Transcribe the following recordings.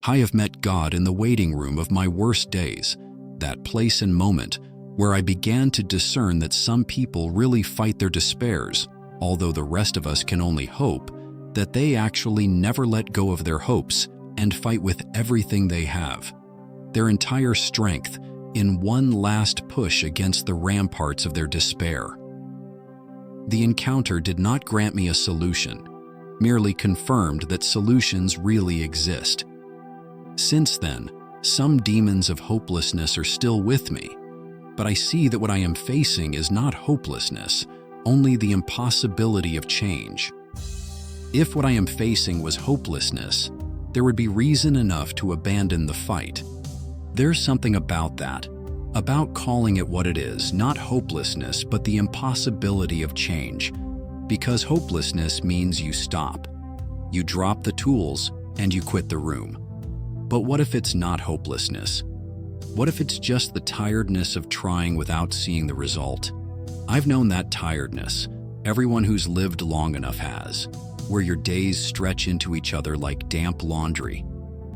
I have met God in the waiting room of my worst days, that place and moment where I began to discern that some people really fight their despairs, although the rest of us can only hope that they actually never let go of their hopes and fight with everything they have, their entire strength, in one last push against the ramparts of their despair. The encounter did not grant me a solution, merely confirmed that solutions really exist. Since then, some demons of hopelessness are still with me, but I see that what I am facing is not hopelessness, only the impossibility of change. If what I am facing was hopelessness, there would be reason enough to abandon the fight. There's something about that, about calling it what it is, not hopelessness, but the impossibility of change. Because hopelessness means you stop. You drop the tools and you quit the room. But what if it's not hopelessness? What if it's just the tiredness of trying without seeing the result? I've known that tiredness. Everyone who's lived long enough has, where your days stretch into each other like damp laundry,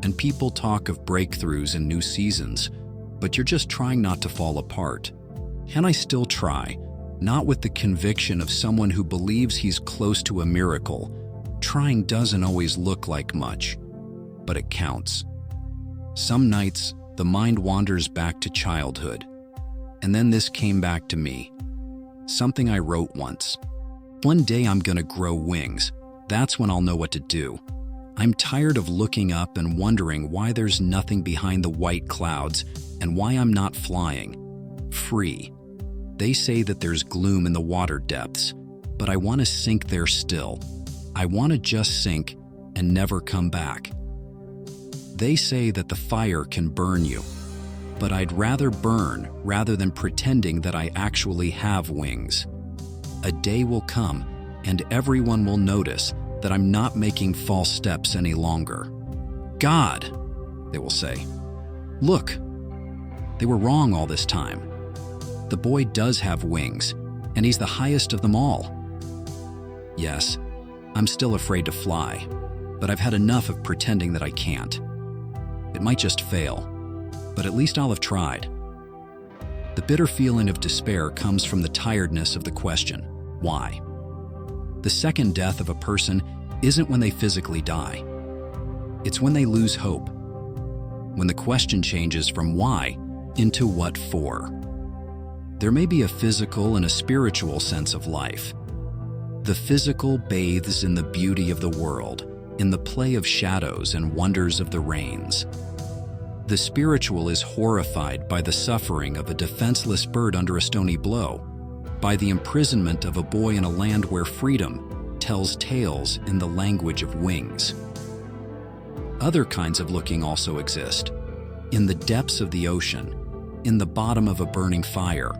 and people talk of breakthroughs and new seasons, but you're just trying not to fall apart. And I still try, not with the conviction of someone who believes he's close to a miracle. Trying doesn't always look like much, but it counts. Some nights, the mind wanders back to childhood, and then this came back to me. Something I wrote once. One day I'm gonna grow wings. That's when I'll know what to do. I'm tired of looking up and wondering why there's nothing behind the white clouds and why I'm not flying. Free. They say that there's gloom in the water depths, but I want to sink there still. I want to just sink and never come back. They say that the fire can burn you, but I'd rather burn rather than pretending that I actually have wings. A day will come and everyone will notice that I'm not making false steps any longer. God, they will say, look, they were wrong all this time. The boy does have wings, and he's the highest of them all. Yes, I'm still afraid to fly, but I've had enough of pretending that I can't. It might just fail, but at least I'll have tried. The bitter feeling of despair comes from the tiredness of the question, why? The second death of a person isn't when they physically die. It's when they lose hope. When the question changes from why into what for. There may be a physical and a spiritual sense of life. The physical bathes in the beauty of the world, in the play of shadows and wonders of the rains. The spiritual is horrified by the suffering of a defenseless bird under a stony blow, by the imprisonment of a boy in a land where freedom tells tales in the language of wings. Other kinds of looking also exist. In the depths of the ocean, in the bottom of a burning fire.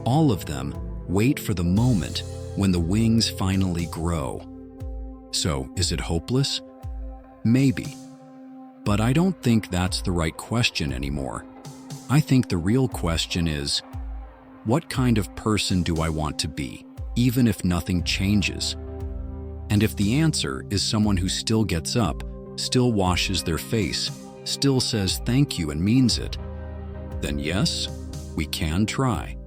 All of them wait for the moment when the wings finally grow. So, is it hopeless? Maybe. But I don't think that's the right question anymore. I think the real question is, what kind of person do I want to be, even if nothing changes? And if the answer is someone who still gets up, still washes their face, still says thank you and means it, then yes, we can try.